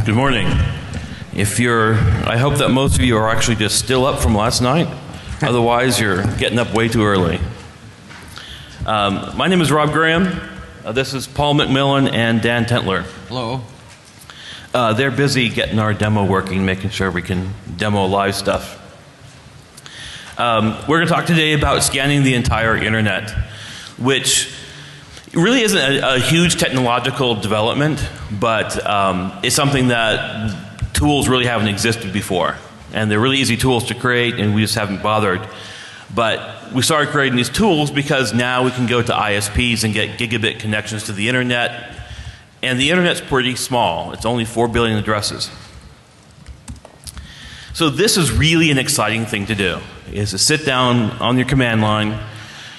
Good morning. I hope that most of you are actually just still up from last night. Otherwise, you're getting up way too early. My name is Rob Graham. This is Paul McMillan and Dan Tentler. Hello. They're busy getting our demo working, making sure we can demo live stuff. We're going to talk today about scanning the entire internet, which really isn't a huge technological development, but it's something that tools really haven't existed before. And they're really easy tools to create, and we just haven't bothered. But we started creating these tools because now we can go to ISPs and get gigabit connections to the internet. And the internet's pretty small. It's only 4 billion addresses. So this is really an exciting thing to do, is to sit down on your command line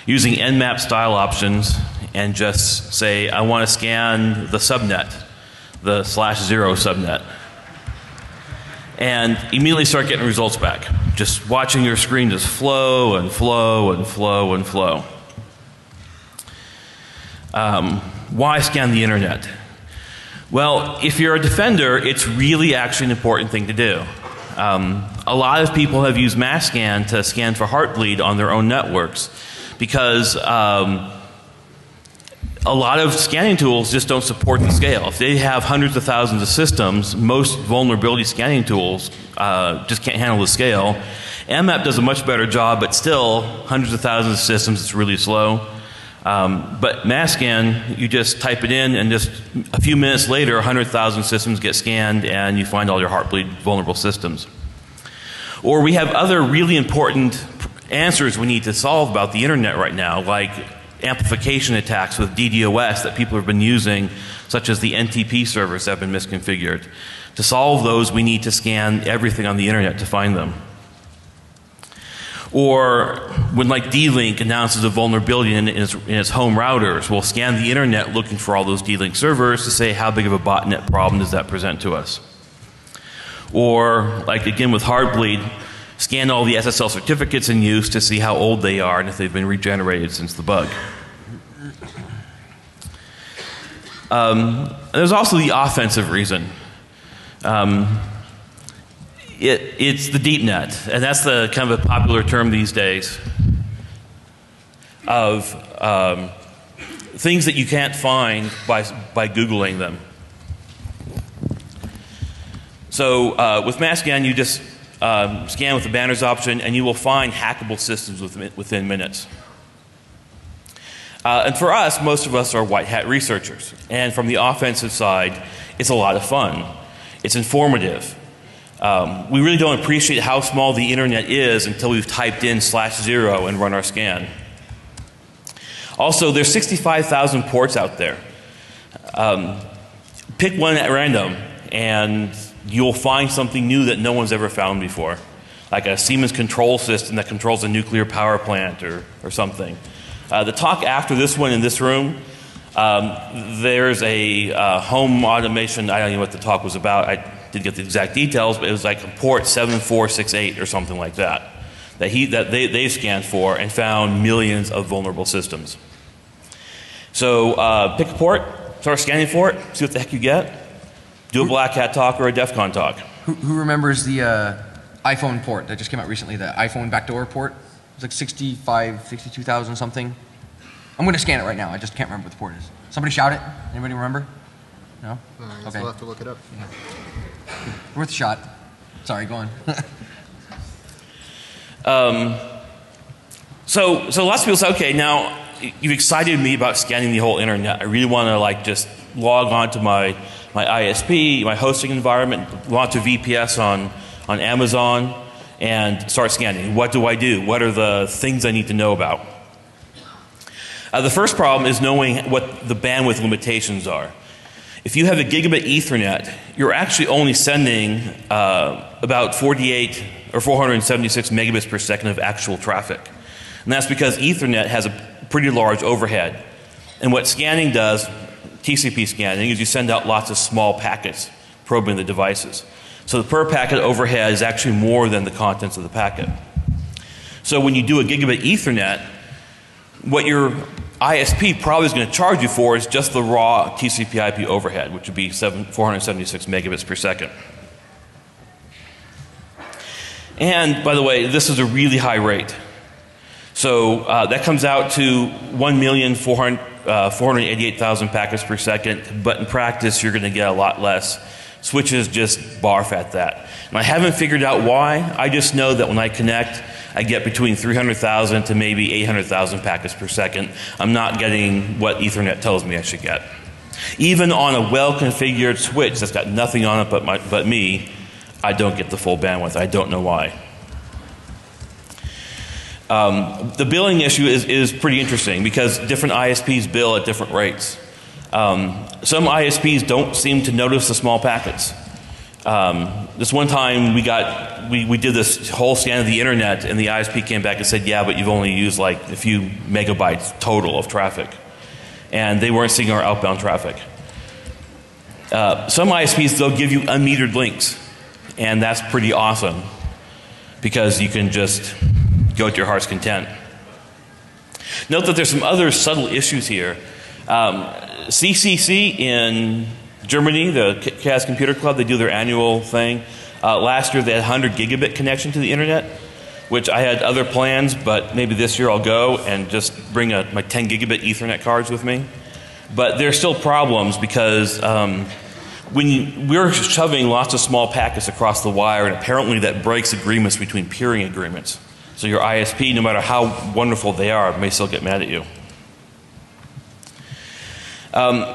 using Nmap style options and just say, I want to scan the subnet, the /0 subnet. And immediately start getting results back. Just watching your screen just flow and flow and flow and flow. Why scan the internet? Well, if you're a defender, it's really actually an important thing to do. A lot of people have used Masscan to scan for Heartbleed on their own networks because a lot of scanning tools just don't support the scale. If they have hundreds of thousands of systems, most vulnerability scanning tools just can't handle the scale. Nmap does a much better job, but still, hundreds of thousands of systems, it's really slow. But Masscan, you just type it in, and just a few minutes later, 100,000 systems get scanned, and you find all your Heartbleed vulnerable systems. Or we have other really important answers we need to solve about the internet right now, like amplification attacks with DDoS that people have been using, such as the NTP servers that have been misconfigured. To solve those, we need to scan everything on the internet to find them. Or when like D-Link announces a vulnerability in its home routers, we'll scan the internet looking for all those D-Link servers to say how big of a botnet problem does that present to us. Or like again with Heartbleed, scan all the SSL certificates in use to see how old they are and if they've been regenerated since the bug. There's also the offensive reason. It's the deep net, and that's the kind of a popular term these days of things that you can't find by Googling them. So with Masscan, you just scan with the banners option, and you will find hackable systems within minutes. And for us, most of us are white hat researchers. And from the offensive side, it's a lot of fun. It's informative. We really don't appreciate how small the internet is until we've typed in /0 and run our scan. Also, there's 65,000 ports out there. Pick one at random, and you'll find something new that no one's ever found before, like a Siemens control system that controls a nuclear power plant or something. The talk after this one in this room, there's a home automation. I don't know what the talk was about. I didn't get the exact details, but it was like a port 7468 or something like that that they scanned for and found millions of vulnerable systems. So pick a port, start scanning for it, see what the heck you get. Do a Black Hat talk or a DEF CON talk. Who remembers the iPhone port that just came out recently, the iPhone backdoor port? It was like 62,000 something. I'm going to scan it right now. I just can't remember what the port is. Somebody shout it. Anybody remember? No? I guess I'll have to look it up. Worth a shot. Sorry, go on. So lots of people say, okay, now you've excited me about scanning the whole internet. I really want to like just log on to my ISP, my hosting environment, launch a VPS on Amazon, and start scanning. What do I do? What are the things I need to know about? The first problem is knowing what the bandwidth limitations are. If you have a gigabit Ethernet, you're actually only sending about 48 or 476 megabits per second of actual traffic. And that's because Ethernet has a pretty large overhead. And what scanning does, TCP scanning, is you send out lots of small packets probing the devices. So the per packet overhead is actually more than the contents of the packet. So when you do a gigabit Ethernet, what your ISP probably is going to charge you for is just the raw TCP/IP overhead, which would be 476 megabits per second. And by the way, this is a really high rate. So that comes out to 1,488,000 packets per second, but in practice you're going to get a lot less. Switches just barf at that. And I haven't figured out why. I just know that when I connect, I get between 300,000 to maybe 800,000 packets per second. I'm not getting what Ethernet tells me I should get. Even on a well-configured switch that's got nothing on it but me, I don't get the full bandwidth. I don't know why. The billing issue is pretty interesting because different ISPs bill at different rates. Some ISPs don't seem to notice the small packets. This one time we did this whole scan of the internet and the ISP came back and said, yeah, but you've only used like a few megabytes total of traffic. And they weren't seeing our outbound traffic. Some ISPs, they'll give you unmetered links. And that's pretty awesome because you can just go to your heart's content. Note that there's some other subtle issues here. CCC in Germany, the Chaos Computer Club, they do their annual thing. Last year they had 100 gigabit connection to the internet, which I had other plans, but maybe this year I'll go and just bring my 10 gigabit Ethernet cards with me. But there's still problems because we're shoving lots of small packets across the wire, and apparently that breaks agreements between peering agreements. So your ISP, no matter how wonderful they are, may still get mad at you.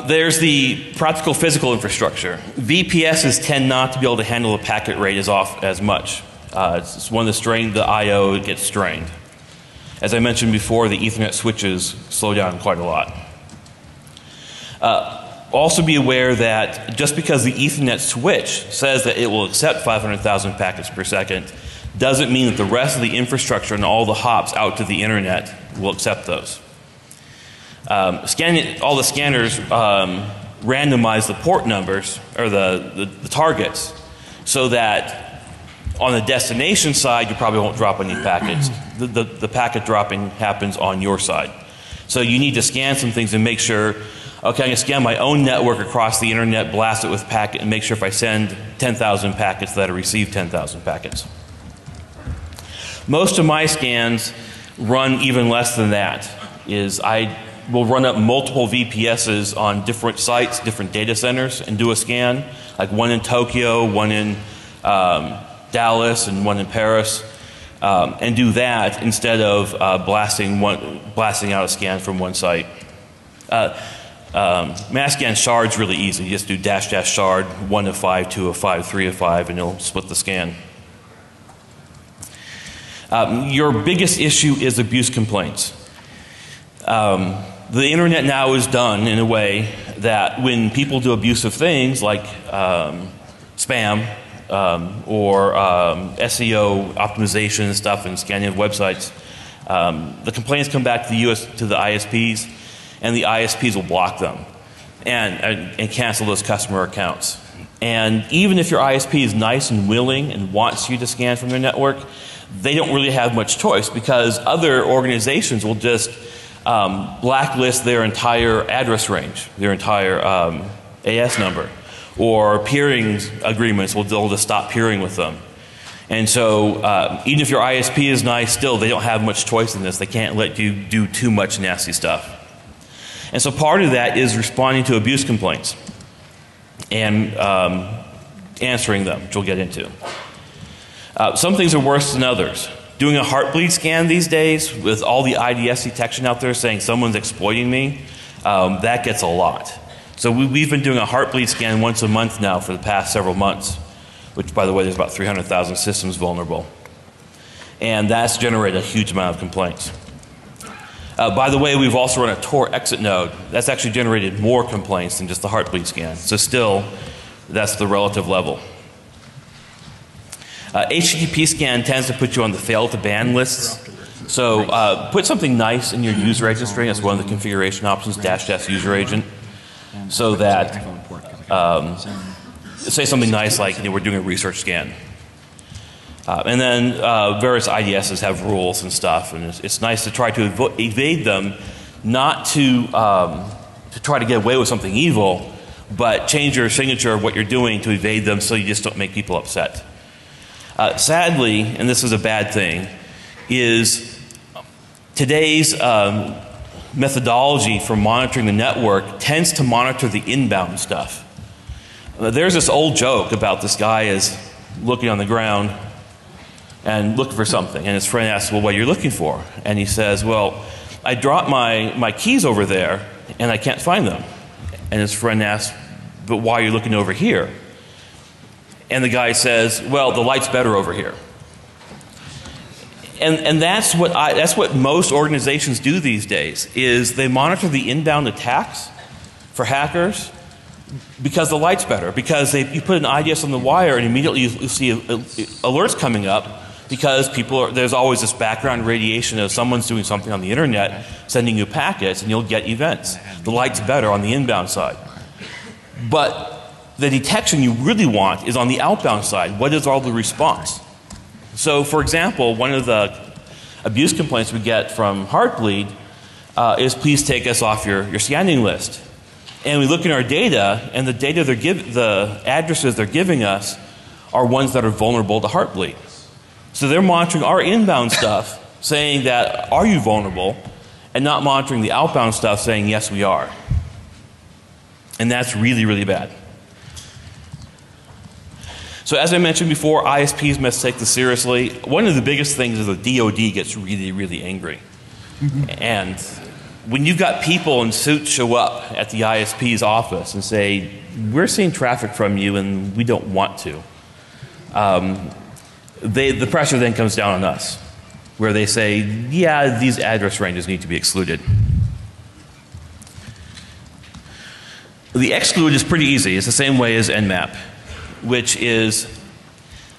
There's the practical physical infrastructure. VPSs tend not to be able to handle the packet rate as much. It's when the I/O gets strained. As I mentioned before, the Ethernet switches slow down quite a lot. Also be aware that just because the Ethernet switch says that it will accept 500,000 packets per second doesn't mean that the rest of the infrastructure and all the hops out to the internet will accept those. All the scanners randomize the port numbers or the targets so that on the destination side you probably won't drop any packets. The packet dropping happens on your side. So you need to scan some things and make sure, okay, I can scan my own network across the internet, blast it with packet, and make sure if I send 10,000 packets that I receive 10,000 packets. Most of my scans run even less than that. I will run up multiple VPSs on different sites, different data centers, and do a scan, like one in Tokyo, one in Dallas, and one in Paris, and do that instead of blasting out a scan from one site. Mass scan shard's really easy. You just do -- shard 1 of 5, 2 of 5, 3 of 5, and it'll split the scan. Your biggest issue is abuse complaints. The internet now is done in a way that when people do abusive things like spam or SEO optimization and stuff and scanning of websites, the complaints come back to the ISPs, and the ISPs will block them and cancel those customer accounts. And even if your ISP is nice and willing and wants you to scan from their network, they don't really have much choice because other organizations will just blacklist their entire address range, their entire AS number, or peering agreements they'll just stop peering with them. And so even if your ISP is nice, still they don't have much choice in this. They can't let you do too much nasty stuff. And so part of that is responding to abuse complaints and answering them, which we'll get into. Some things are worse than others. Doing a Heartbleed scan these days with all the IDS detection out there saying someone's exploiting me, that gets a lot. So we've been doing a Heartbleed scan once a month now for the past several months, which by the way there's about 300,000 systems vulnerable. And that's generated a huge amount of complaints. By the way, we've also run a Tor exit node. That's actually generated more complaints than just the Heartbleed scan. So still, that's the relative level. HTTP scan tends to put you on the fail to ban lists. So put something nice in your user agent string. That's one of the configuration options, -- user agent. So that, say something nice like we're doing a research scan. And then various IDSs have rules and stuff, and it's nice to try to evade them not to try to get away with something evil, but change your signature of what you're doing to evade them so you just don't make people upset. Sadly, and this is a bad thing, is today's methodology for monitoring the network tends to monitor the inbound stuff. There's this old joke about this guy is looking on the ground and looking for something, and his friend asks, well, what are you looking for? And he says, well, I dropped my keys over there and I can't find them. And his friend asks, but why are you looking over here? And the guy says, well, the light's better over here. And that's what most organizations do these days, is they monitor the inbound attacks for hackers because the light's better. Because you put an IDS on the wire and immediately you see alerts coming up because there's always this background radiation of someone's doing something on the internet, sending you packets, and you'll get events. The light's better on the inbound side. But the detection you really want is on the outbound side. What is all the response? So, for example, one of the abuse complaints we get from Heartbleed is, please take us off your scanning list. And we look in our data, and the addresses they're giving us are ones that are vulnerable to Heartbleed. So they're monitoring our inbound stuff, saying that, are you vulnerable? And not monitoring the outbound stuff, saying, yes, we are. And that's really, really bad. So as I mentioned before, ISPs must take this seriously. One of the biggest things is the DoD gets really, really angry. And when you've got people in suits show up at the ISP's office and say, we're seeing traffic from you and we don't want to, the pressure then comes down on us, where they say, yeah, these address ranges need to be excluded. The exclude is pretty easy. It's the same way as Nmap, which is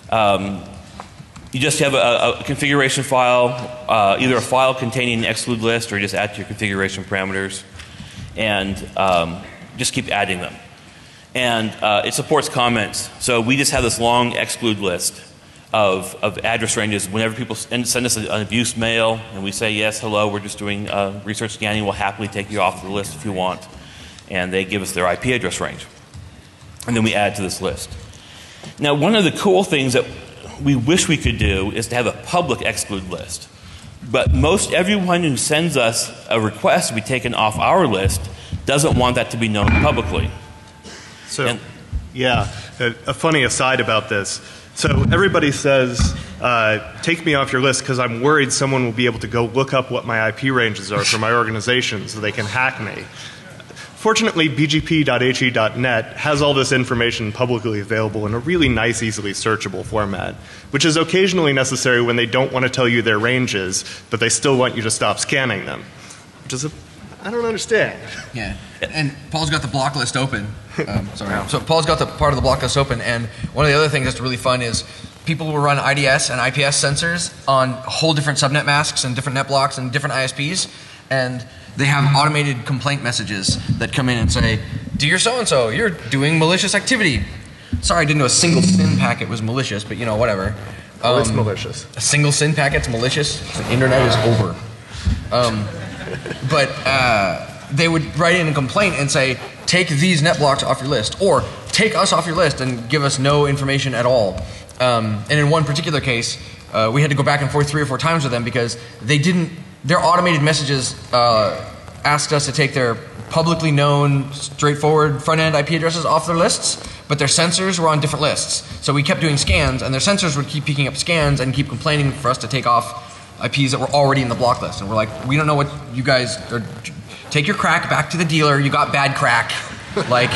you just have a configuration file, either a file containing an exclude list or just add to your configuration parameters, and just keep adding them. And it supports comments. So we just have this long exclude list of address ranges. Whenever people send us an abuse mail and we say, yes, hello, we're just doing research scanning, we'll happily take you off the list if you want. And they give us their IP address range. And then we add to this list. Now, one of the cool things that we wish we could do is to have a public exclude list. But everyone who sends us a request to be taken off our list doesn't want that to be known publicly. So, yeah, a funny aside about this. So everybody says, take me off your list because I'm worried someone will be able to go look up what my IP ranges are for my organization so they can hack me. Fortunately, bgp.he.net has all this information publicly available in a really nice, easily searchable format, which is occasionally necessary when they don't want to tell you their ranges, but they still want you to stop scanning them, which is I don't understand. Yeah, and Paul's got the block list open. Sorry. So Paul's got the part of the block list open, and one of the other things that's really fun is people will run IDS and IPS sensors on whole different subnet masks and different net blocks and different ISPs, and they have automated complaint messages that come in and say, dear so-and-so, you're doing malicious activity. Sorry, I didn't know a single SYN packet was malicious, but you know, whatever. It's malicious. A single SYN packet's malicious. The internet is over. But they would write in a complaint and say, take these net blocks off your list, or take us off your list and give us no information at all. And in one particular case, we had to go back and forth 3 or 4 times with them because they didn't, their automated messages asked us to take their publicly known, straightforward front-end IP addresses off their lists, but their sensors were on different lists. So we kept doing scans, and their sensors would keep picking up scans and keep complaining for us to take off IPs that were already in the block list. And we're like, we don't know what you guys are. Take your crack back to the dealer. You got bad crack. Like,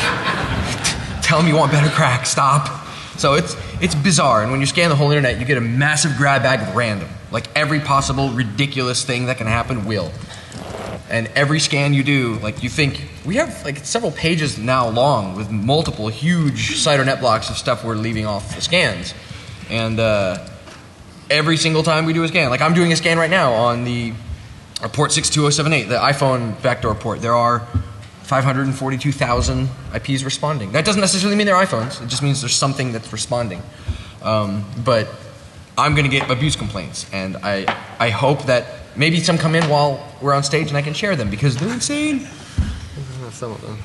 tell them you want better crack. Stop. So it's bizarre. And when you scan the whole internet, you get a massive grab bag of random. Like every possible ridiculous thing that can happen will. And every scan you do, like you think, we have like several pages now long with multiple huge site or net blocks of stuff we're leaving off the scans. And every single time we do a scan, like I'm doing a scan right now on the port 62078, the iPhone backdoor port. There are 542,000 IPs responding. That doesn't necessarily mean they're iPhones. It just means there's something that's responding. But I'm going to get abuse complaints, and I hope that maybe some come in while we're on stage and I can share them because they're insane. Some of them.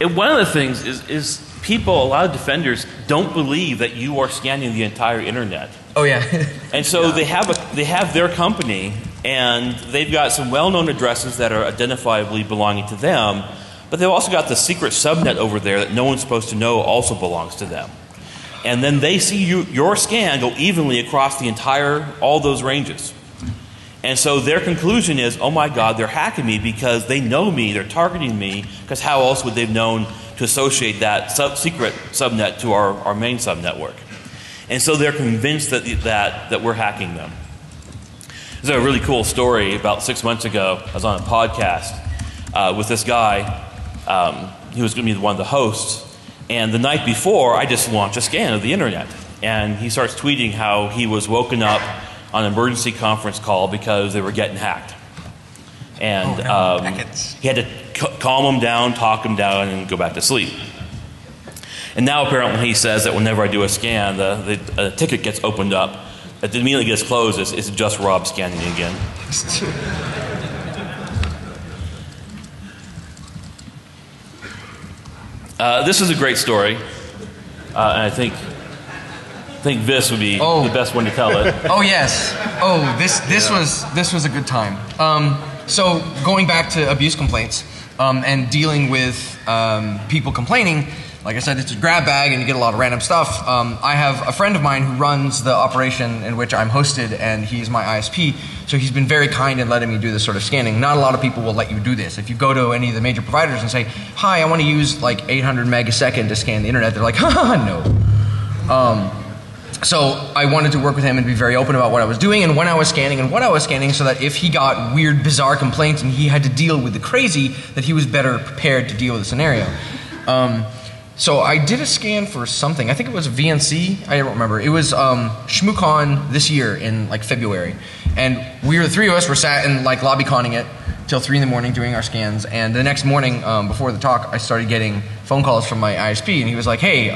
And one of the things is people, a lot of defenders, don't believe that you are scanning the entire internet. Oh yeah. And so they have their company, and they've got some well-known addresses that are identifiably belonging to them, but they've also got the secret subnet over there that no one's supposed to know also belongs to them. And then they see your scan go evenly across the entire, all those ranges. And so their conclusion is, oh my God, they're hacking me because they know me, they're targeting me, because how else would they have known to associate that secret subnet to our main subnetwork? And so they're convinced that we're hacking them. There's a really cool story about 6 months ago. I was on a podcast with this guy. He was going to be one of the hosts. And the night before, I just launched a scan of the internet. And he starts tweeting how he was woken up on an emergency conference call because they were getting hacked. And he had to calm him down, talk him down, and go back to sleep. And now apparently he says that whenever I do a scan, the ticket gets opened up. It immediately gets closed. It's just Rob scanning again. This is a great story, and I think Vis would be the best one to tell it. Oh yes. Oh, this was a good time. So going back to abuse complaints and dealing with people complaining, like I said, it's a grab bag and you get a lot of random stuff. I have a friend of mine who runs the operation in which I'm hosted, and he's my ISP, so he's been very kind in letting me do this sort of scanning. Not a lot of people will let you do this. If you go to any of the major providers and say, hi, I want to use like 800 meg a second to scan the internet, they're like, haha, no. So I wanted to work with him and be very open about what I was doing and when I was scanning and what I was scanning, so that if he got weird, bizarre complaints and he had to deal with the crazy, that he was better prepared to deal with the scenario. So I did a scan for something. I think it was VNC. I don't remember. It was ShmooCon this year in like February, and the three of us were sat and like lobby-conning it till 3 in the morning doing our scans. And the next morning, before the talk, I started getting phone calls from my ISP, and he was like, "Hey,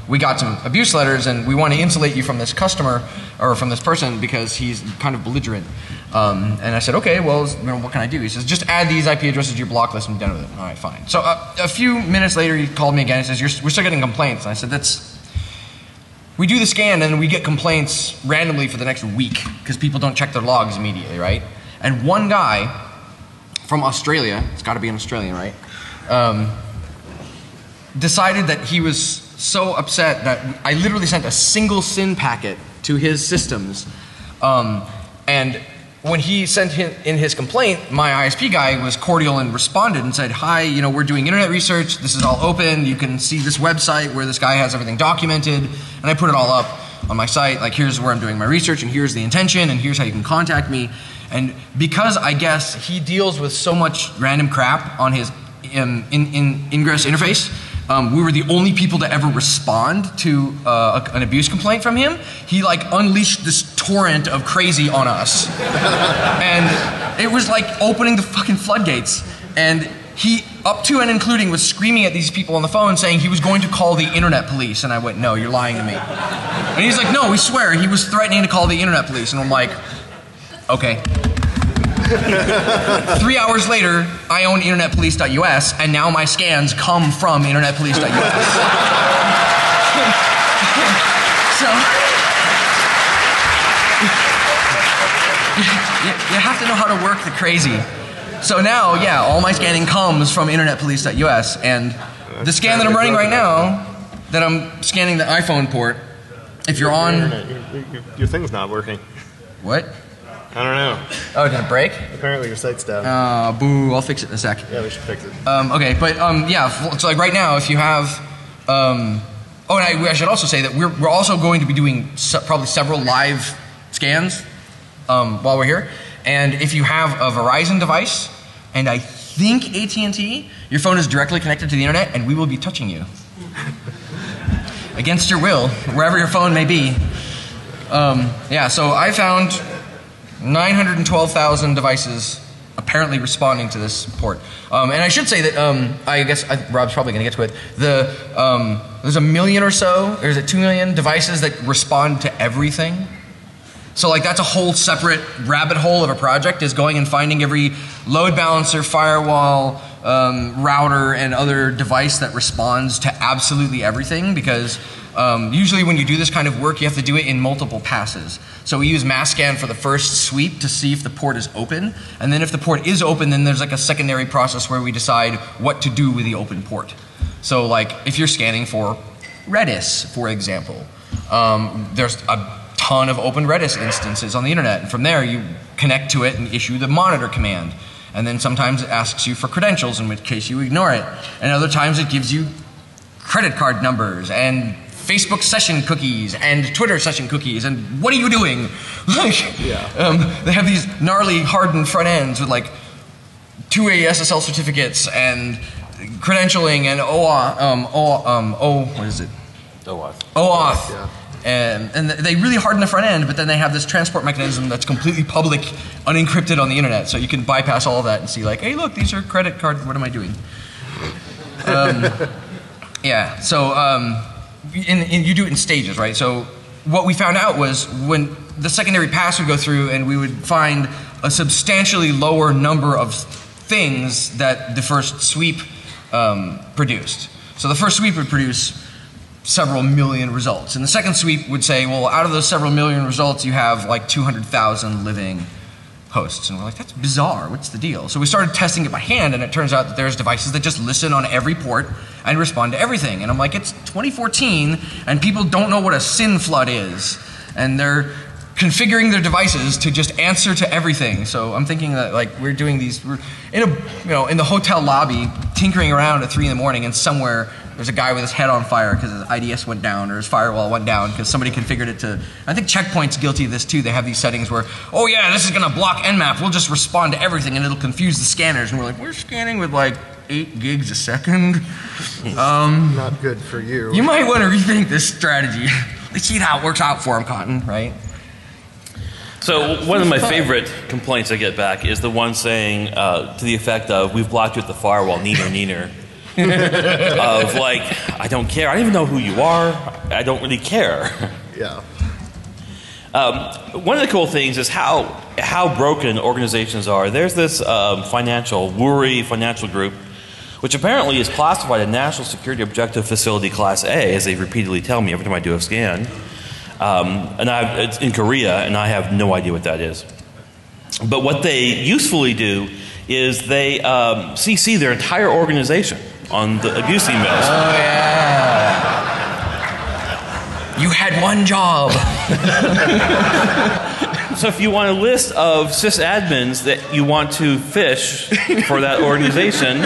we got some abuse letters, and we want to insulate you from this customer or from this person because he's kind of belligerent." And I said, okay, well, what can I do? He says, just add these IP addresses to your block list and be done with it. All right, fine. So a few minutes later, he called me again and says, we're still getting complaints. And I said, we do the scan and we get complaints randomly for the next week because people don't check their logs immediately, right? And one guy from Australia, it's got to be an Australian, right? Decided that he was so upset that I literally sent a single SYN packet to his systems. And when he sent in his complaint, my ISP guy was cordial and responded and said, hi, we're doing internet research. This is all open. You can see this website where this guy has everything documented. And I put it all up on my site. Like, here's where I'm doing my research, and here's the intention, and here's how you can contact me. And because I guess he deals with so much random crap on his Ingress interface, we were the only people to ever respond to an abuse complaint from him. He like unleashed this torrent of crazy on us. And it was like opening the fucking floodgates. And he, up to and including, was screaming at these people on the phone saying he was going to call the internet police. And I went, no, you're lying to me. And he's like, no, we swear. He was threatening to call the internet police. And I'm like, okay. 3 hours later, I own internetpolice.us, and now my scans come from internetpolice.us. So, you have to know how to work the crazy. So now, yeah, all my scanning comes from internetpolice.us, and the scan that I'm running right now, that I'm scanning the iPhone port, if you're on... Your thing's not working. What? I don't know. Oh, did it break? Apparently your site's down. Boo, I'll fix it in a sec. Yeah, we should fix it. Okay, but yeah, so like right now, if you have, and I should also say that we're also going to be doing probably several live scans while we're here. And if you have a Verizon device, and I think AT&T, your phone is directly connected to the internet, and we will be touching you. Against your will, wherever your phone may be. Yeah, so I found 912,000 devices apparently responding to this port. And I should say that, I guess Rob's probably going to get to it, there's 1 million or so, or is it 2 million devices that respond to everything? So like that's a whole separate rabbit hole of a project, is going and finding every load balancer, firewall, router, and other device that responds to absolutely everything, because usually when you do this kind of work, you have to do it in multiple passes. So we use mass-scan for the first sweep to see if the port is open, and then if the port is open, then there's like a secondary process where we decide what to do with the open port. So like if you're scanning for Redis, for example, there's a ton of open Redis instances on the internet, and from there you connect to it and issue the monitor command. And then sometimes it asks you for credentials, in which case you ignore it. And other times it gives you credit card numbers and Facebook session cookies and Twitter session cookies, and what are you doing? Like, they have these gnarly hardened front ends with like 2A SSL certificates and credentialing and what is it? OAuth. OAuth. Yeah. And they really harden the front end, but then they have this transport mechanism that's completely public, unencrypted on the internet. So you can bypass all of that and see like, hey, look, these are credit card, what am I doing? Yeah, so you do it in stages, right? So what we found out was when the secondary pass would go through and we would find a substantially lower number of things that the first sweep produced. So the first sweep would produce several million results. And the second sweep would say, well, out of those several million results, you have like 200,000 living hosts. And we're like, that's bizarre. What's the deal? So we started testing it by hand, and it turns out that there's devices that just listen on every port and respond to everything. And I'm like, it's 2014, and people don't know what a SYN flood is. And they're configuring their devices to just answer to everything. So I'm thinking that like we're in the hotel lobby, tinkering around at 3 in the morning, and somewhere there's a guy with his head on fire because his IDS went down or his firewall went down because somebody configured it to. I think Checkpoint's guilty of this too. They have these settings where, oh yeah, this is going to block Nmap. We'll just respond to everything and it'll confuse the scanners. And we're like, we're scanning with like 8 gigs a second. Not good for you. You might want to rethink this strategy. Let's see how it works out for him, Cotton, right? So one of my favorite complaints I get back is the one saying to the effect of, we've blocked you at the firewall, neener, neener. Of like, I don't care. I don't even know who you are. I don't really care. Yeah. One of the cool things is how broken organizations are. There's this WURI financial group, which apparently is classified a National Security Objective Facility Class A, as they repeatedly tell me every time I do a scan. And it's in Korea, and I have no idea what that is. But what they usefully do is they CC their entire organization on the abuse emails. Oh yeah. You had one job. So if you want a list of sysadmins that you want to fish for that organization,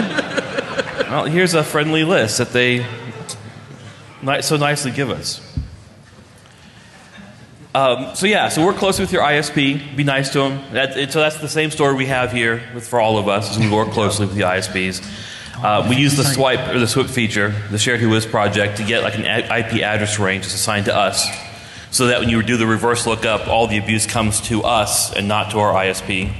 well, here's a friendly list that they so nicely give us. So work closely with your ISP. Be nice to them. So that's the same story we have here for all of us, as we work closely with the ISPs. We use the swipe or the SWIP feature, the Shared Whois project, to get like an IP address range that's assigned to us, so that when you do the reverse lookup, all the abuse comes to us and not to our ISP.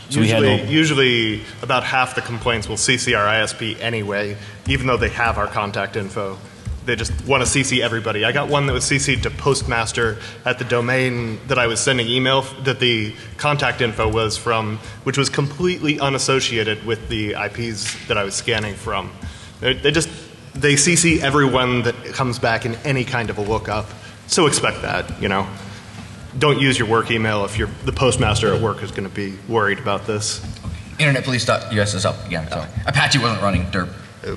So usually about half the complaints will CC our ISP anyway, even though they have our contact info. They just want to CC everybody. I got one that was CC'd to Postmaster at the domain that I was sending email, that the contact info was from, which was completely unassociated with the IPs that I was scanning from. They CC everyone that comes back in any kind of a lookup. So expect that, you know. Don't use your work email if the postmaster at work is going to be worried about this. Internetpolice.us is up again. So Apache wasn't running, derp. Oh.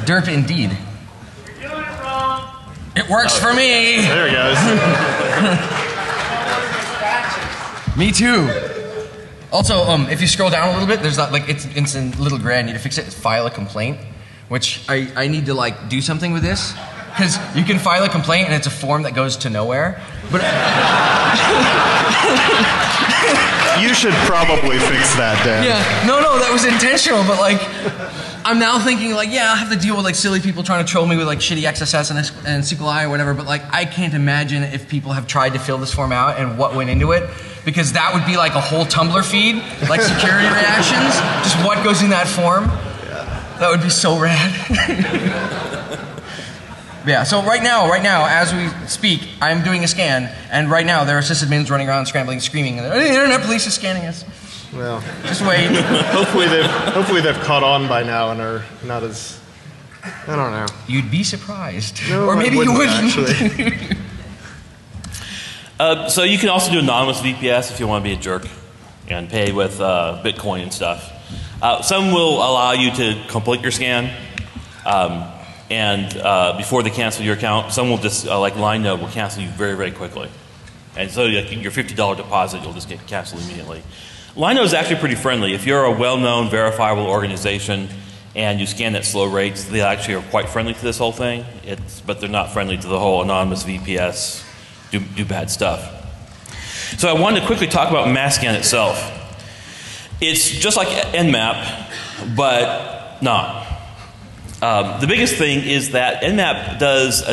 Derp indeed. You're doing it wrong. It works for me. There he goes. Me too. Also, if you scroll down a little bit, there's that like it's in little gray. I need to fix it. It's file a complaint, which I need to like do something with this, because you can file a complaint and it's a form that goes to nowhere. But You should probably fix that, Dan. yeah, no, that was intentional. But like, I'm now thinking like, yeah, I'll have to deal with like silly people trying to troll me with like shitty XSS and SQLi or whatever. But like, I can't imagine if people have tried to fill this form out and what went into it. Because that would be like a whole Tumblr feed, like security reactions, just what goes in that form. That would be so rad. Yeah, so right now, as we speak, I'm doing a scan, and right now there are sysadmins running around scrambling, screaming, and the internet police is scanning us. Well, Just wait. hopefully they've caught on by now and are not as, I don't know. You'd be surprised. No, or I maybe you wouldn't, wouldn't. actually. So you can also do anonymous VPS if you want to be a jerk and pay with Bitcoin and stuff. Some will allow you to complete your scan, and before they cancel your account, some will just, like Linode, will cancel you very, very quickly. And so your $50 deposit, you'll just get canceled immediately. Linode is actually pretty friendly. If you're a well-known, verifiable organization and you scan at slow rates, they actually are quite friendly to this whole thing. But they're not friendly to the whole anonymous VPS, do bad stuff. So I wanted to quickly talk about Masscan itself. It's just like Nmap, but not. The biggest thing is that Nmap does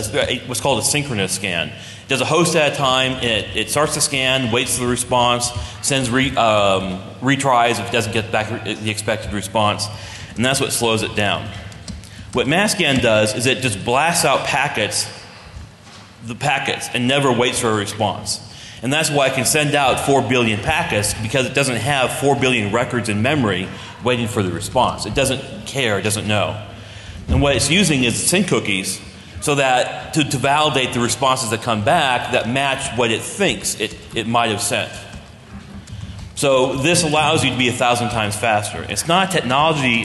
what's called a synchronous scan. It does a host at a time. It starts the scan, waits for the response, sends retries if it doesn't get back the expected response, and that's what slows it down. What Masscan does is it just blasts out the packets, and never waits for a response. And that's why it can send out 4 billion packets, because it doesn't have 4 billion records in memory waiting for the response. It doesn't care, it doesn't know. And what it's using is sync cookies so that to validate the responses that come back that match what it thinks it might have sent. So this allows you to be 1,000 times faster. It's not a technology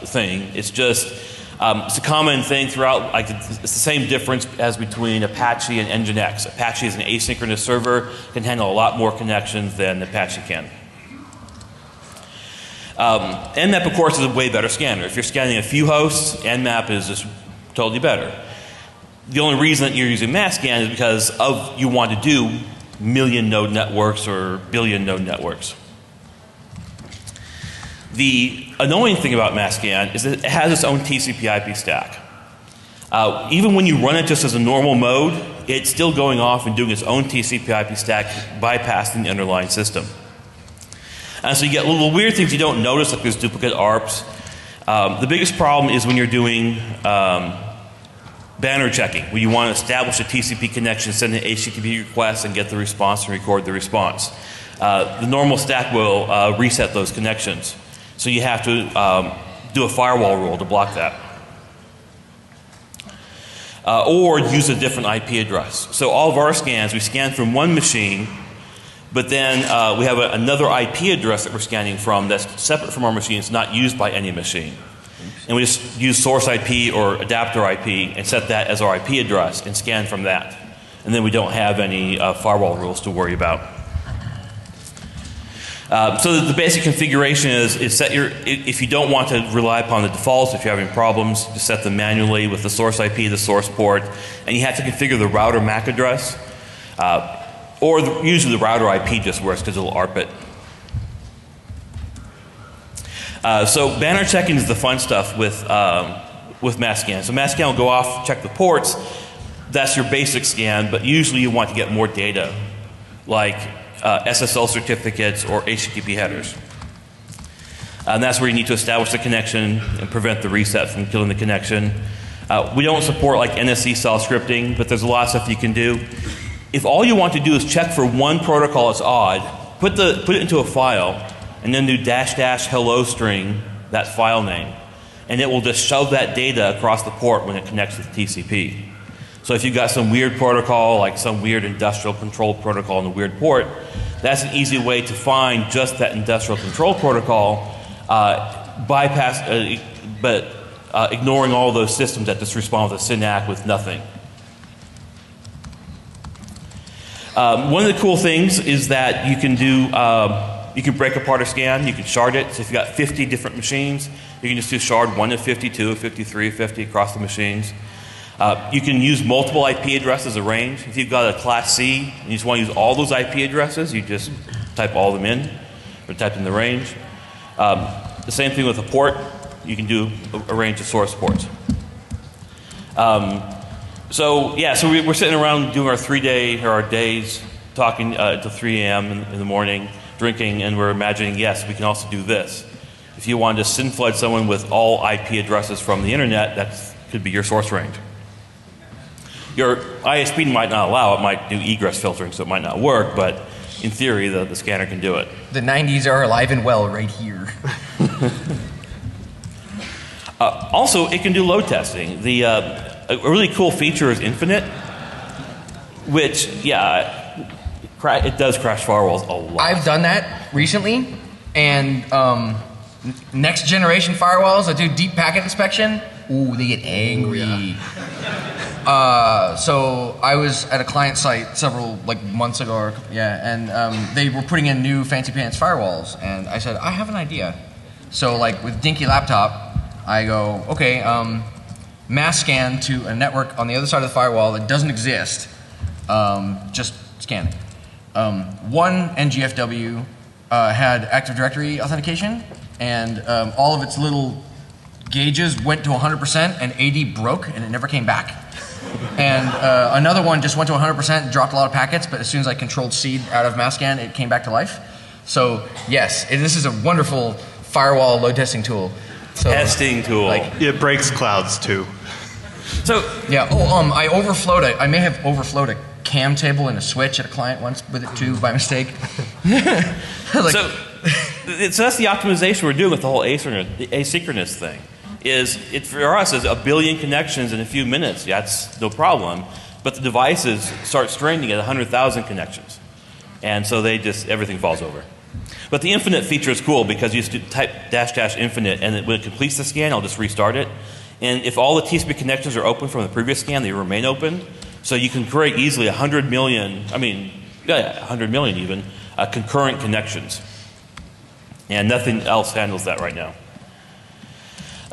thing, it's just it's a common thing throughout, like it's the same difference as between Apache and Nginx. Apache is an asynchronous server, can handle a lot more connections than Apache can. Nmap, of course, is a way better scanner. If you're scanning a few hosts, Nmap is just totally better. The only reason that you're using Masscan is because you want to do million node networks or billion node networks. The annoying thing about Masscan is that it has its own TCP/IP stack. Even when you run it just as a normal mode, it's still going off and doing its own TCP/IP stack, bypassing the underlying system. And so you get little weird things you don't notice, like there's duplicate ARPs. The biggest problem is when you're doing banner checking, where you want to establish a TCP connection, send an HTTP request, and get the response and record the response. The normal stack will reset those connections. So you have to do a firewall rule to block that. Or use a different IP address. So all of our scans, we scan from one machine, but then we have another IP address that we're scanning from that's separate from our machine. It's not used by any machine. And we just use source IP or adapter IP and set that as our IP address and scan from that. And then we don't have any firewall rules to worry about. So the basic configuration is set if you don't want to rely upon the defaults, if you're having problems, just set them manually with the source IP, the source port, and you have to configure the router MAC address, or usually the router IP just works because it'll ARP it. So banner checking is the fun stuff with Masscan. So Masscan will go off, check the ports. That's your basic scan, but usually you want to get more data, like SSL certificates or HTTP headers. And that's where you need to establish the connection and prevent the reset from killing the connection. We don't support like NSE style scripting, but there's a lot of stuff you can do. If all you want to do is check for one protocol that's odd, put it into a file and then do -- hello string, that file name. And it will just shove that data across the port when it connects with TCP. So if you've got some weird protocol, like some weird industrial control protocol in a weird port, that's an easy way to find just that industrial control protocol, ignoring all those systems that just respond with a SYNAC with nothing. One of the cool things is that you can do, you can break apart a scan, you can shard it. So if you've got 50 different machines, you can just do shard 1 of 50, 2 of 50, 3 of 50 across the machines. You can use multiple IP addresses as a range. If you've got a class C and you just want to use all those IP addresses, you just type all of them in, or type in the range. The same thing with a port. You can do a range of source ports. So we're sitting around doing our days, talking until 3 a.m. in the morning, drinking, and we're imagining, yes, we can also do this. If you wanted to SYN flood someone with all IP addresses from the internet, that could be your source range. Your ISP might not allow it, might do egress filtering, so it might not work, but in theory, the scanner can do it. The 90s are alive and well right here. Also, it can do load testing. A really cool feature is Infinite, which, yeah, it does crash firewalls a lot. I've done that recently, and next generation firewalls that do deep packet inspection, ooh, they get angry. So I was at a client site several months ago, and they were putting in new fancy pants firewalls, and I said, I have an idea. So with Dinky Laptop, I go, okay, mass scan to a network on the other side of the firewall that doesn't exist. Just scan it. One NGFW had Active Directory authentication, and all of its little gauges went to 100%, and AD broke, and it never came back. And another one just went to 100%, dropped a lot of packets, but as soon as I controlled seed out of mass scan, it came back to life. So yes, this is a wonderful firewall load testing tool. So, testing tool. It breaks clouds too. So yeah. I overflowed it. I may have overflowed a cam table in a switch at a client once with it too by mistake. So that's the optimization we're doing with the whole asynchronous thing. For us is 1 billion connections in a few minutes. That's no problem. But the devices start straining at 100,000 connections, and so everything falls over. But the Infinite feature is cool because you just type --infinite, and when it completes the scan, I'll just restart it. And if all the TCP connections are open from the previous scan, they remain open. So you can create easily 100 million, 100 million even, concurrent connections. And nothing else handles that right now.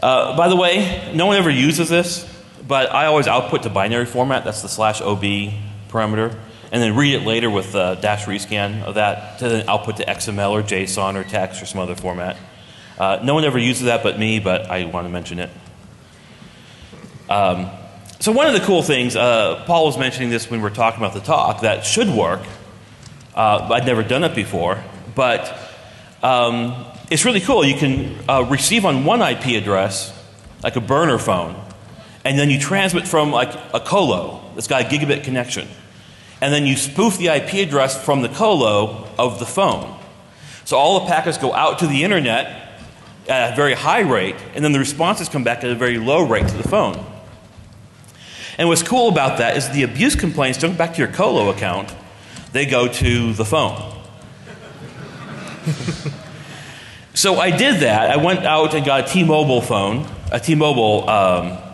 By the way, no one ever uses this, but I always output to binary format. That's the /OB parameter. And then read it later with -rescan of that to then output to XML or JSON or text or some other format. No one ever uses that but me, but I want to mention it. So one of the cool things, Paul was mentioning this when we were talking about the talk, that should work. I'd never done it before, but it's really cool. You can receive on one IP address, like a burner phone, and then you transmit from a colo that's got a gigabit connection. And then you spoof the IP address from the colo of the phone. So all the packets go out to the internet at a very high rate, and then the responses come back at a very low rate to the phone. And what's cool about that is the abuse complaints don't go back to your colo account, they go to the phone. So I did that. I went out and got a T-Mobile phone, a T-Mobile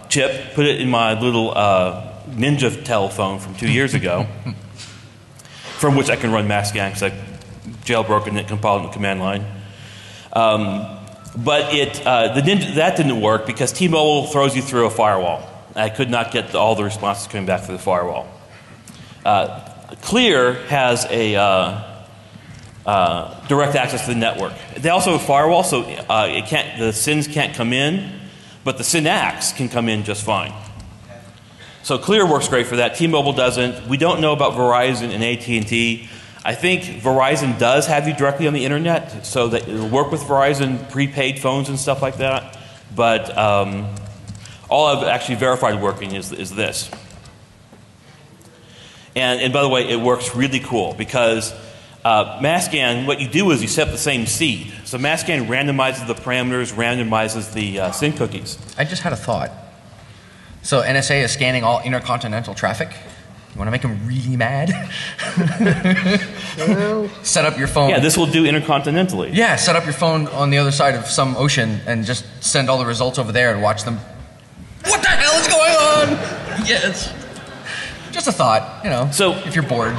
chip, put it in my little Ninja telephone from 2 years ago, from which I can run mass scan because I jailbroken it, compiled in the command line. But that didn't work because T-Mobile throws you through a firewall. I could not get all the responses coming back through the firewall. Clear has a direct access to the network. They also have a firewall, so the SYNs can't come in, but the SYNACs can come in just fine. So Clear works great for that. T-Mobile doesn't. We don't know about Verizon and AT&T. I think Verizon does have you directly on the internet, so that it'll work with Verizon prepaid phones and stuff like that. But all I've actually verified working is this. And by the way, it works really cool because Masscan, what you do is you set up the same seed. So Masscan randomizes the parameters, randomizes the SYN cookies. I just had a thought. So NSA is scanning all intercontinental traffic. You want to make them really mad? Set up your phone. Yeah, this will do intercontinentally. Yeah, set up your phone on the other side of some ocean and just send all the results over there and watch them. What the hell is going on? Yes. Just a thought, So if you're bored.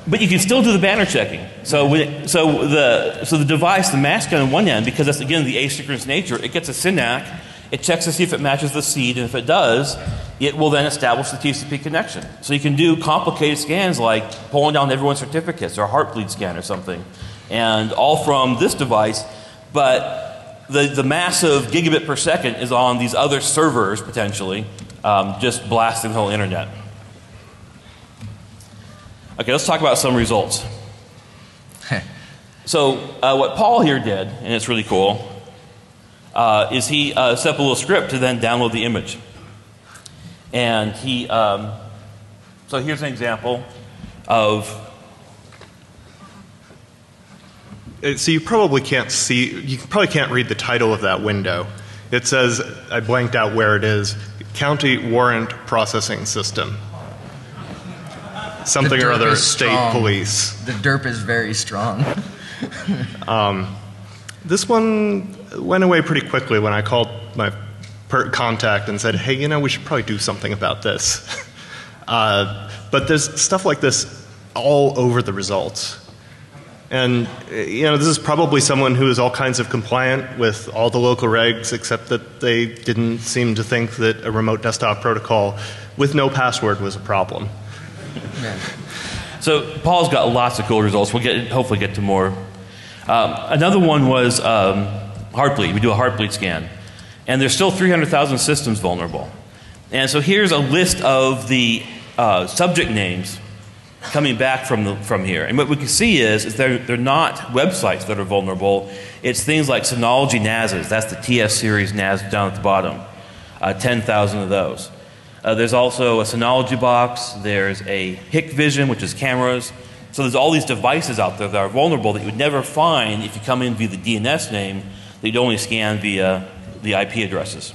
But you can still do the banner checking. So the device, the Masscan on one end, because that's again the asynchronous nature, it gets a SYNAC. It checks to see if it matches the seed, and if it does, it will then establish the TCP connection. So you can do complicated scans like pulling down everyone's certificates or a Heartbleed scan or something, and all from this device, but the massive gigabit per second is on these other servers, potentially, just blasting the whole internet. Okay, let's talk about some results. So what Paul here did, and it's really cool, is he set up a little script to then download the image. And he, so here's an example of. So you probably can't see, you probably can't read the title of that window. It says, I blanked out where it is, County Warrant Processing System. Something or other, state strong. police. The derp is very strong. This one went away pretty quickly when I called my contact and said, hey, you know, we should probably do something about this. But there's stuff like this all over the results. And, you know, this is probably someone who is all kinds of compliant with all the local regs, except that they didn't seem to think that a remote desktop protocol with no password was a problem. Yeah. So Paul's got lots of cool results. We'll hopefully get to more. Another one was Heartbleed. We do a Heartbleed scan. And there's still 300,000 systems vulnerable. And so here's a list of the subject names coming back from here. And what we can see is they're not websites that are vulnerable. It's things like Synology NASs. That's the TS series NAS down at the bottom. 10,000 of those. There's also a Synology box. There's a Hikvision, which is cameras. So there's all these devices out there that are vulnerable that you would never find if you come in via the DNS name, that you'd only scan via the IP addresses.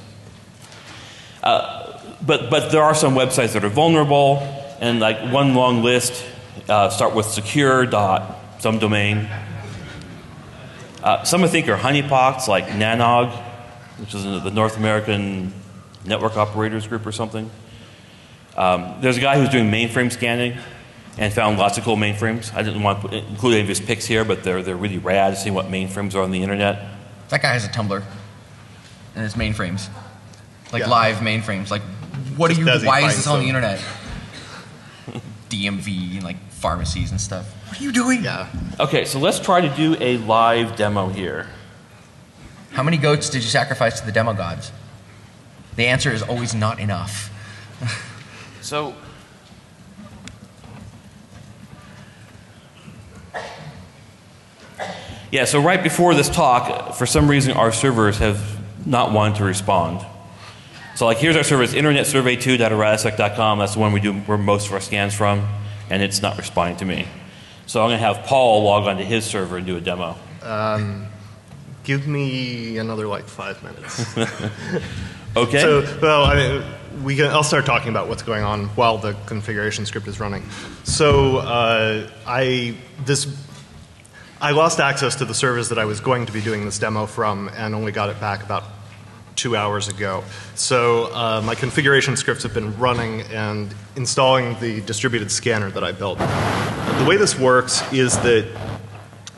But there are some websites that are vulnerable, and like one long list, start with secure dot some domain. Some I think are honeypots, like Nanog, which is the North American Network Operators Group or something. There's a guy who's doing mainframe scanning and found lots of cool mainframes. I didn't want to include any of his picks here, but they're really rad to see what mainframes are on the internet. That guy has a Tumblr and it's mainframes. Like Yeah. live mainframes. Like, what Just are you, as he why is finds this on the them. internet? DMV and like pharmacies and stuff. What are you doing? Yeah. Okay, so let's try to do a live demo here. How many goats did you sacrifice to the demo gods? The answer is always not enough. So, yeah, so right before this talk, for some reason our servers have not wanted to respond. So like here's our server, it's internetsurvey2.radisec.com, that's the one we do where most of our scans from, and it's not responding to me. So I'm going to have Paul log onto his server and do a demo. Give me another like 5 minutes. Okay? So, well, I'll start talking about what's going on while the configuration script is running. So, I lost access to the servers that I was going to be doing this demo from, and only got it back about 2 hours ago. So, my configuration scripts have been running and installing the distributed scanner that I built. The way this works is that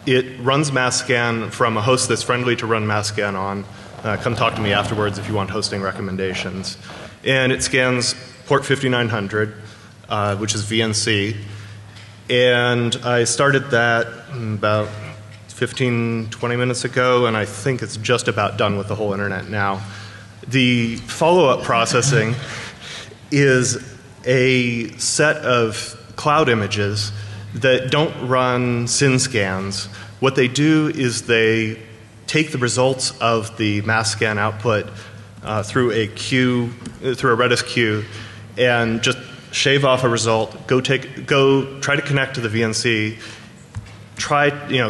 it runs mass-scan from a host that's friendly to run mass-scan on. Come talk to me afterwards if you want hosting recommendations. And it scans port 5900, which is VNC. And I started that about 15, 20 minutes ago, and I think it's just about done with the whole internet now. The follow-up processing is a set of cloud images that don't run SYN scans. What they do is they take the results of the mass scan output through a queue, through a Redis queue, and just shave off a result, go try to connect to the VNC,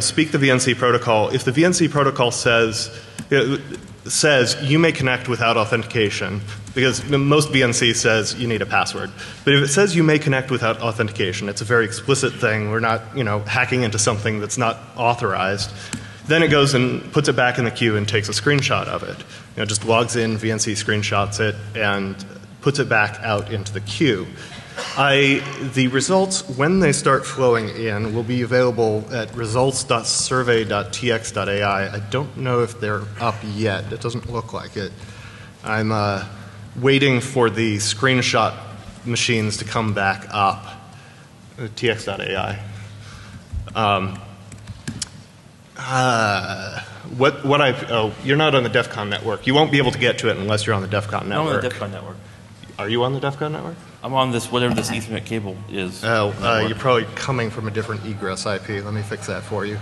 speak the VNC protocol. If the VNC protocol says you may connect without authentication, because most VNC says you need a password. But if it says you may connect without authentication, it's a very explicit thing. We're not, hacking into something that's not authorized. Then it goes and puts it back in the queue and takes a screenshot of it. Just logs in, VNC screenshots it, and puts it back out into the queue. The results, when they start flowing in, will be available at results.survey.tx.ai. I don't know if they're up yet. It doesn't look like it. I'm waiting for the screenshot machines to come back up. tx.ai. You're not on the DEF CON network. You won't be able to get to it unless you're on the DEF CON network. I'm on the DEF CON network. Are you on the DEF CON network? I'm on this, whatever this Ethernet cable is. You're probably coming from a different egress IP. Let me fix that for you.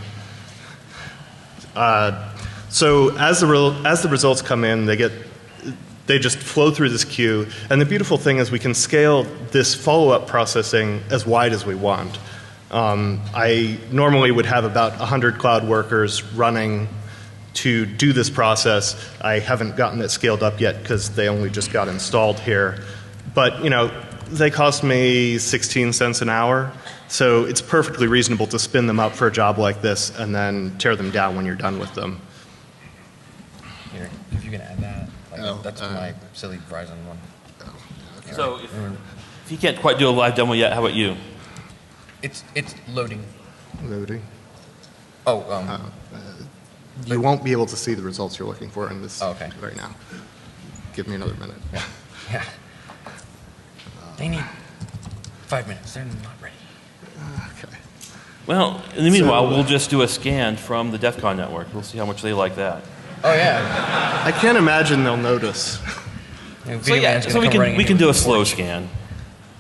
So as the results come in, they just flow through this queue. And the beautiful thing is we can scale this follow-up processing as wide as we want. I normally would have about 100 cloud workers running to do this process. I haven't gotten it scaled up yet because they only just got installed here. But they cost me 16 cents an hour. So it's perfectly reasonable to spin them up for a job like this and then tear them down when you're done with them. Here, if you can add that. That's my silly Verizon one. Okay. So if you can't quite do a live demo yet, how about you? It's loading. Loading. Oh, You won't be able to see the results you're looking for in this right now. Give me another minute. yeah. They need 5 minutes. They're not ready. Okay. Well, in the meanwhile, we'll just do a scan from the DEF CON network. We'll see how much they like that. Oh yeah. I can't imagine they'll notice. So we can do a slow scan.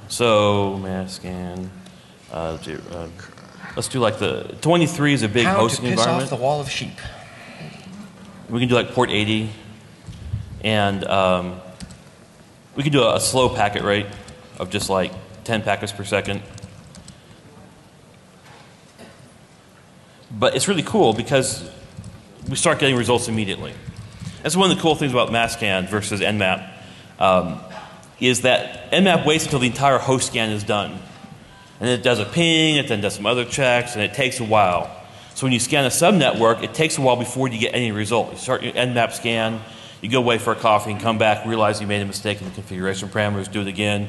So mass scan. Let's do like the 23 is a big hosting environment. How to piss off the wall of sheep. We can do like port 80, and we can do a slow packet rate of just like 10 packets per second. But it's really cool because we start getting results immediately. That's one of the cool things about MassScan versus Nmap, is that Nmap waits until the entire host scan is done. And it does a ping, it then does some other checks, and it takes a while. So when you scan a subnetwork, it takes a while before you get any result. You start your Nmap scan, you go away for a coffee and come back, realize you made a mistake in the configuration parameters, do it again,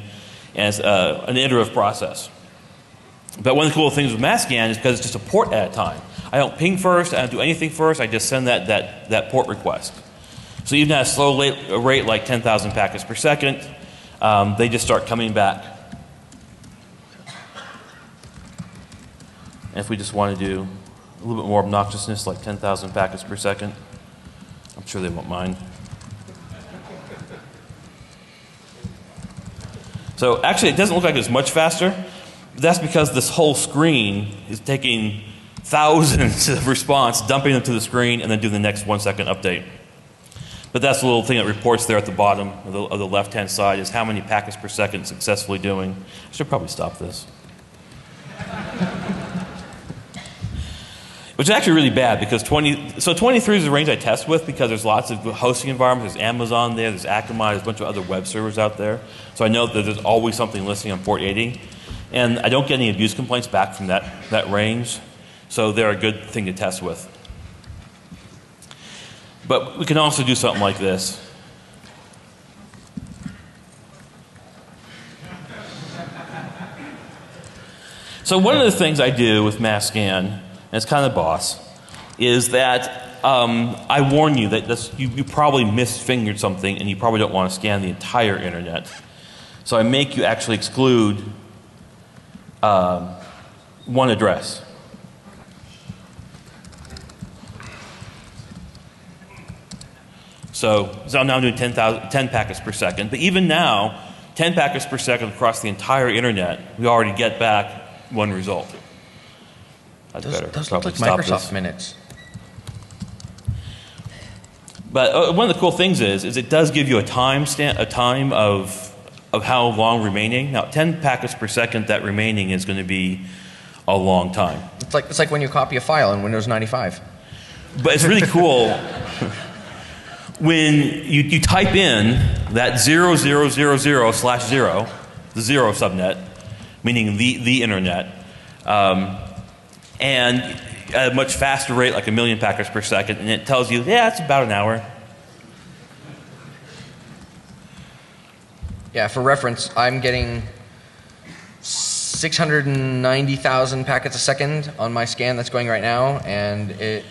and it's an iterative process. But one of the cool things with MassScan is because it's just a port at a time. I don't ping first, I don't do anything first, I just send that port request. So even at a slow rate like 10,000 packets per second, they just start coming back. And if we just want to do a little bit more obnoxiousness, like 10,000 packets per second, I'm sure they won't mind. So actually, it doesn't look like it's much faster. But that's because this whole screen is taking thousands of response, dumping them to the screen, and then doing the next 1 second update. But that's the little thing that reports there at the bottom of the left-hand side is how many packets per second successfully doing. I should probably stop this. Which is actually really bad because 23 is the range I test with because there's lots of hosting environments. There's Amazon there, there's Akamai, there's a bunch of other web servers out there. So I know that there's always something listening on port 80. And I don't get any abuse complaints back from that range. So they're a good thing to test with. But we can also do something like this. So one of the things I do with MassScan, and it's kind of boss, is that I warn you that you probably misfingered something and you probably don't want to scan the entire internet. So I make you actually exclude one address. So now I'm doing 10 packets per second. But even now, 10 packets per second across the entire internet, we already get back one result. Those look like Microsoft minutes. But one of the cool things is it does give you a time of how long remaining. Now, 10 packets per second, that remaining is going to be a long time. It's like when you copy a file in Windows 95. But it's really cool when you type in that 0000/0, the zero subnet, meaning the internet, and at a much faster rate, like 1 million packets per second, and it tells you, yeah, it's about an hour. Yeah, for reference, I'm getting 690,000 packets a second on my scan that's going right now, and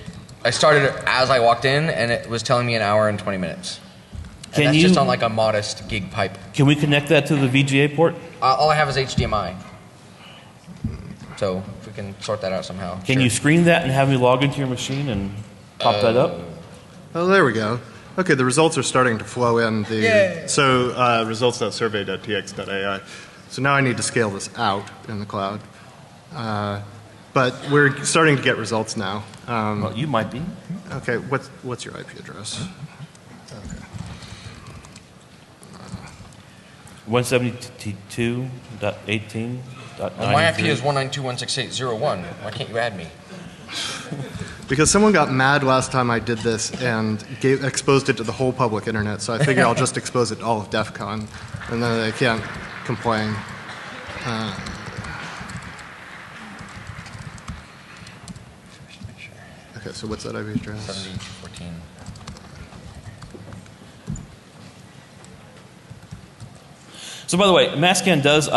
I started it as I walked in, and it was telling me an hour and 20 minutes. And that's just on like a modest gig pipe. Can we connect that to the VGA port? All I have is HDMI. So if we can sort that out somehow. Can you screen that and have me log into your machine and pop that up? Oh, there we go. Okay, the results are starting to flow in. Yay. So results.survey.tx.ai. So now I need to scale this out in the cloud. But we're starting to get results now. Well, you might be. Okay, what's your IP address? 172.18.93. Well, my IP is 192.168.0.1. Why can't you add me? Because someone got mad last time I did this and exposed it to the whole public internet, so I figure I'll just expose it to all of DEF CON, and then they can't complain. Okay, so what's that IP address? 7014. So by the way, Matscan does,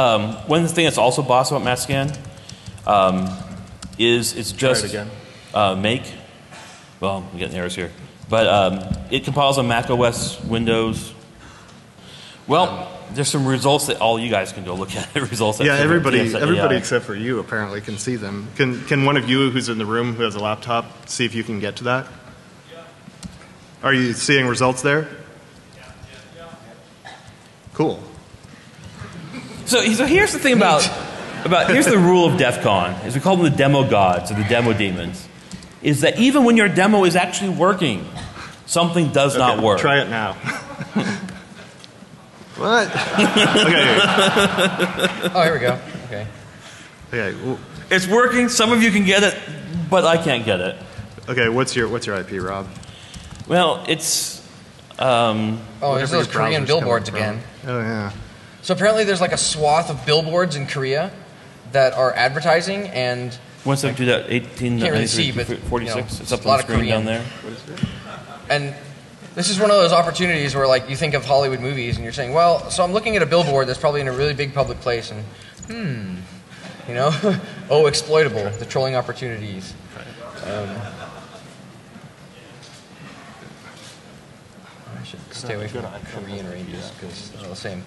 one thing that's also boss about Matscan is it's just make. Well, I'm getting errors here. But it compiles on Mac OS, Windows. Well, there's some results that all you guys can go look at. Results that Yeah, everybody AI. except for you apparently can see them. Can one of you who's in the room who has a laptop see if you can get to that? Are you seeing results there? Cool. So here's the thing about here's the rule of DEF CON, is we call them the demo gods or the demo demons, is that even when your demo is actually working, something does not work. Try it now. What? Okay. Oh, here we go. Okay. Okay. It's working. Some of you can get it, but I can't get it. Okay. What's your IP, Rob? Well, it's Oh, there's those your Korean browser's billboards coming again. Oh yeah. So apparently there's like a swath of billboards in Korea that are advertising, and 172.18. Can't really see, but, 46. you know, It's up a on lot the of screen Korean. down there. and this is one of those opportunities where like you think of Hollywood movies and you're saying, well, so I'm looking at a billboard that's probably in a really big public place, and you know, oh, exploitable, the trolling opportunities. I should stay away from Korean ranges because they're all the same.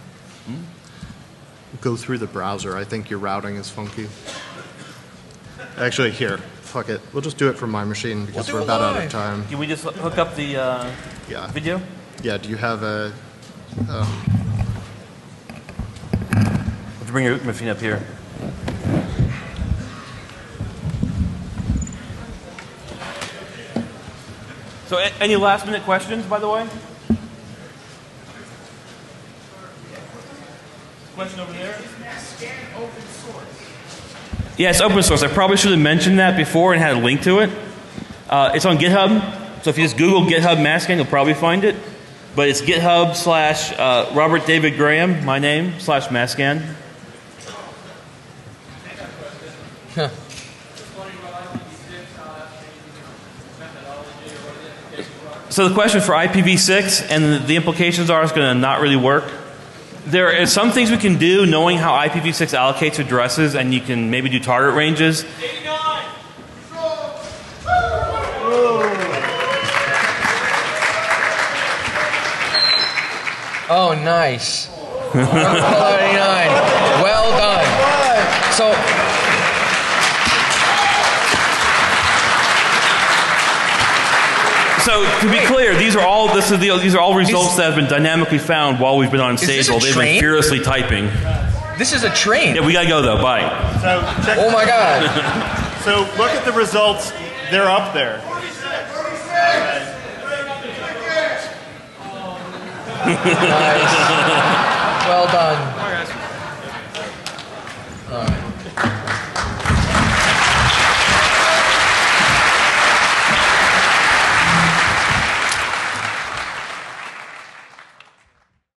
Go through the browser. I think your routing is funky. Actually, here, fuck it. We'll just do it from my machine because do we're it about out live. of time. Can we just hook up the Yeah. video? Yeah. Do you have a? Have to bring your machine up here. So, any last minute questions, by the way? Question over there? Yeah, it's open source. I probably should have mentioned that before and had a link to it. It's on GitHub. So if you just Google GitHub Matscan, you'll probably find it. But it's GitHub / Robert David Graham, my name, / Matscan. So the question for IPv6 and the implications are it's going to not really work. There are some things we can do knowing how IPv6 allocates addresses, and you can maybe do target ranges. Oh, nice. Fallout 89. Well done. So, So to be clear, these are all results that have been dynamically found while we've been on stage. this a While they've train? been furiously typing. this is a train. Yeah, we gotta go though. Bye. So check. Oh my god. So look at the results. They're up there. Nice. Well done.